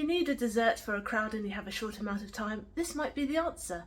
you need a dessert for a crowd and you have a short amount of time, this might be the answer.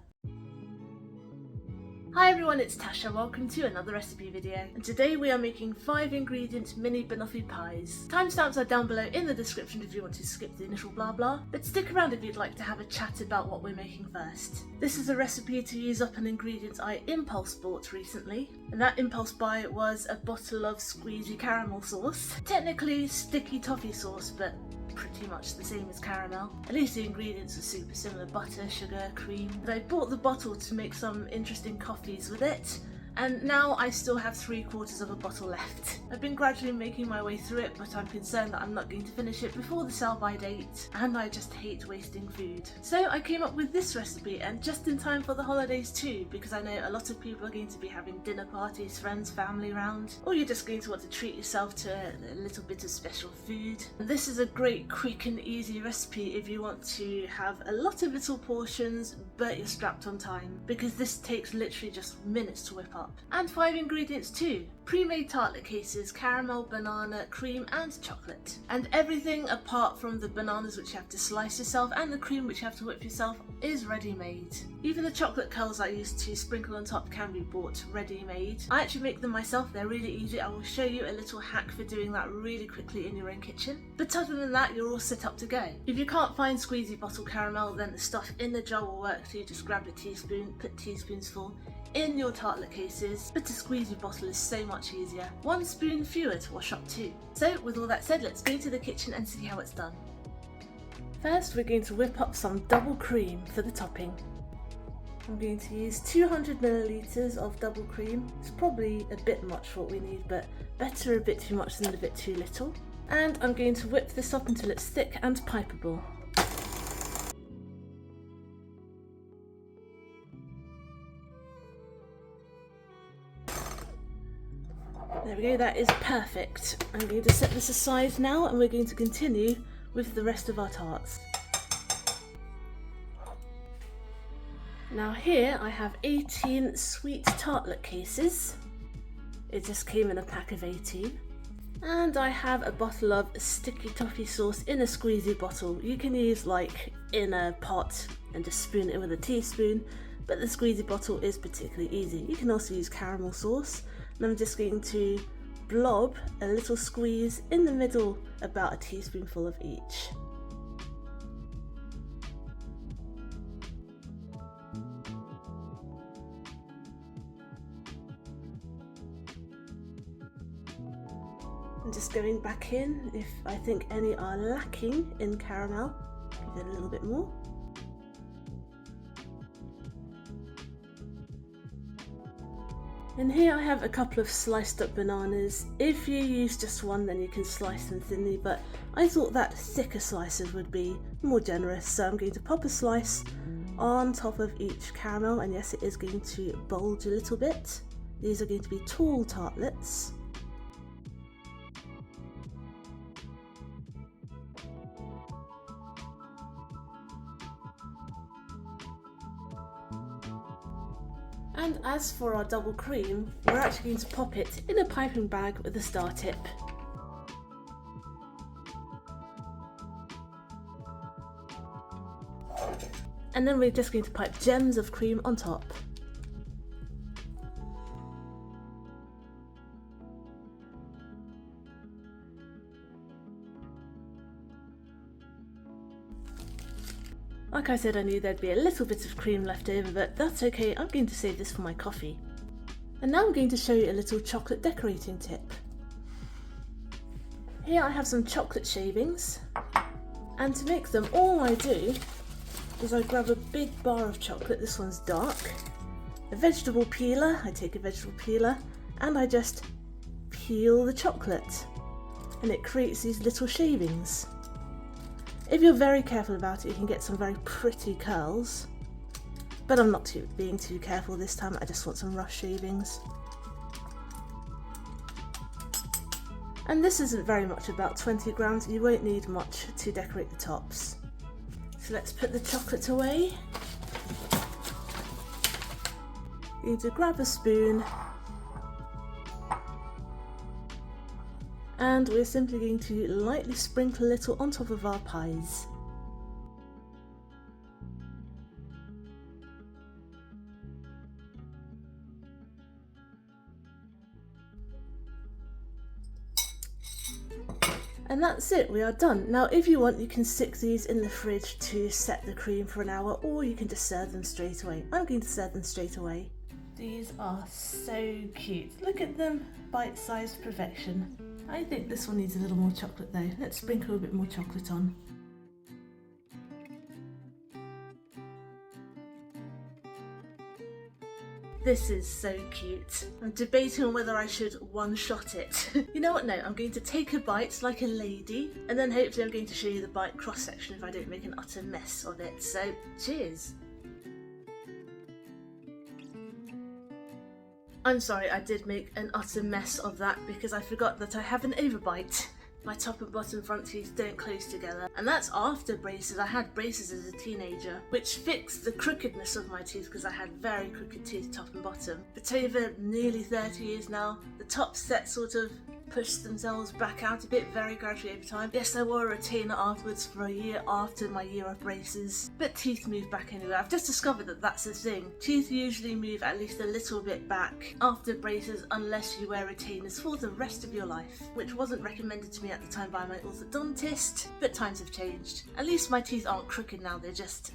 Hi everyone, it's Tasha. Welcome to another recipe video, and today we are making 5 ingredient mini banoffee pies. Timestamps are down below in the description if you want to skip the initial blah blah, but stick around if you'd like to have a chat about what we're making first. This is a recipe to use up an ingredient I impulse bought recently, and that impulse buy was a bottle of squeezy caramel sauce. Technically sticky toffee sauce, but pretty much the same as caramel. At least the ingredients are super similar: butter, sugar, cream. But I bought the bottle to make some interesting coffees with it, and now I still have 3/4 of a bottle left. I've been gradually making my way through it, but I'm concerned that I'm not going to finish it before the sell-by date, and I just hate wasting food. So I came up with this recipe, and just in time for the holidays too, because I know a lot of people are going to be having dinner parties, friends, family round, or you're just going to want to treat yourself to a little bit of special food. And this is a great, quick and easy recipe if you want to have a lot of little portions, but you're strapped on time, because this takes literally just minutes to whip up. And 5 ingredients too: pre-made tartlet cases, caramel, banana, cream and chocolate. And everything apart from the bananas, which you have to slice yourself, and the cream, which you have to whip yourself, is ready-made. Even the chocolate curls I used to sprinkle on top can be bought ready-made. I actually make them myself, they're really easy. I will show you a little hack for doing that really quickly in your own kitchen. But other than that, you're all set up to go. If you can't find squeezy bottle caramel, then the stuff in the jar will work too. Just grab a teaspoon, put teaspoonsful in your tartlet cases, but a squeezy bottle is so much easier. 1 spoon fewer to wash up too. So with all that said, let's go to the kitchen and see how it's done. First, we're going to whip up some double cream for the topping. I'm going to use 200 milliliters of double cream. It's probably a bit much for what we need, but better a bit too much than a bit too little. And I'm going to whip this up until it's thick and pipeable. There we go, that is perfect. I'm going to set this aside now, and we're going to continue with the rest of our tarts. Now here I have 18 sweet tartlet cases. It just came in a pack of 18. And I have a bottle of sticky toffee sauce in a squeezy bottle. You can use like in a pot and just spoon it with a teaspoon, but the squeezy bottle is particularly easy. You can also use caramel sauce. And I'm just going to blob a little squeeze in the middle, about a teaspoonful of each. I'm just going back in if I think any are lacking in caramel, give it a little bit more. And here I have a couple of sliced up bananas. If you use just one, then you can slice them thinly, but I thought that thicker slices would be more generous, so I'm going to pop a slice on top of each caramel, and yes, it is going to bulge a little bit. These are going to be tall tartlets. And as for our double cream, we're actually going to pop it in a piping bag with a star tip. And then we're just going to pipe gems of cream on top. Like I said, I knew there'd be a little bit of cream left over, but that's okay, I'm going to save this for my coffee. And now I'm going to show you a little chocolate decorating tip. Here I have some chocolate shavings, and to make them, all I do is I grab a big bar of chocolate, this one's dark, a vegetable peeler, I take a vegetable peeler, and I just peel the chocolate, and it creates these little shavings. If you're very careful about it, you can get some very pretty curls, but I'm not being too careful this time. I just want some rough shavings. And this isn't very much, about 20 grams. You won't need much to decorate the tops. So let's put the chocolate away. You need to grab a spoon, and we're simply going to lightly sprinkle a little on top of our pies. And that's it, we are done. Now if you want, you can stick these in the fridge to set the cream for an hour, or you can just serve them straight away. I'm going to serve them straight away. These are so cute. Look at them, bite-sized perfection. I think this one needs a little more chocolate though. Let's sprinkle a bit more chocolate on. This is so cute. I'm debating on whether I should one-shot it. You know what, no, I'm going to take a bite like a lady, and then hopefully I'm going to show you the bite cross-section if I don't make an utter mess of it. So, cheers! I'm sorry, I did make an utter mess of that because I forgot that I have an overbite. My top and bottom front teeth don't close together, and that's after braces. I had braces as a teenager, which fixed the crookedness of my teeth because I had very crooked teeth, top and bottom. But over nearly 30 years now, the top set sort of pushed themselves back out a bit very gradually over time. Yes, I wore a retainer afterwards for a year after my year of braces, but teeth move back anyway. I've just discovered that that's the thing. Teeth usually move at least a little bit back after braces unless you wear retainers for the rest of your life, which wasn't recommended to me at the time by my orthodontist, but times have changed. At least my teeth aren't crooked now, they're just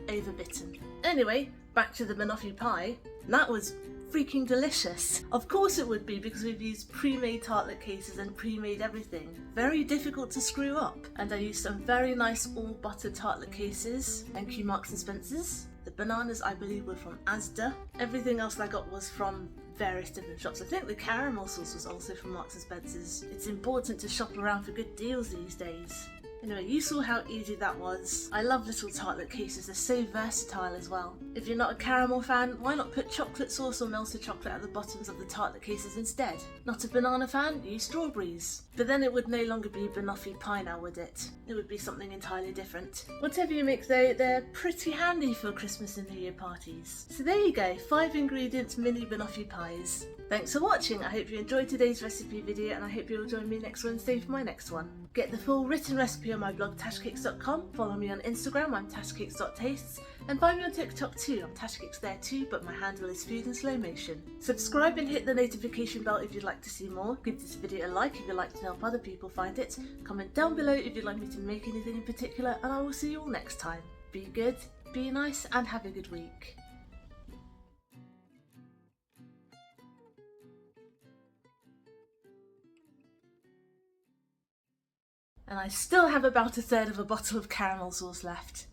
overbitten. Anyway, back to the banoffee pie. That was freaking delicious. Of course it would be, because we've used pre-made tartlet cases and pre-made everything. Very difficult to screw up. And I used some very nice all butter tartlet cases. Thank you, Marks and Spencer's. The bananas I believe were from Asda. Everything else I got was from various different shops. I think the caramel sauce was also from Marks and Spencer's. It's important to shop around for good deals these days. Anyway, you saw how easy that was. I love little tartlet cases, they're so versatile as well. If you're not a caramel fan, why not put chocolate sauce or melted chocolate at the bottoms of the tartlet cases instead? Not a banana fan? Use strawberries. But then it would no longer be banoffee pie now, would it? It would be something entirely different. Whatever you make though, they're pretty handy for Christmas and New Year parties. So there you go, 5 ingredient mini banoffee pies. Thanks for watching, I hope you enjoyed today's recipe video and I hope you'll join me next Wednesday for my next one. Get the full written recipe on my blog tashcakes.com, follow me on Instagram, I'm tashcakes.tastes, and find me on TikTok too, I'm tashcakes there too, but my handle is food in slow motion. Subscribe and hit the notification bell if you'd like to see more, give this video a like if you'd like to help other people find it, comment down below if you'd like me to make anything in particular, and I will see you all next time. Be good, be nice, and have a good week. And I still have about a third of a bottle of caramel sauce left.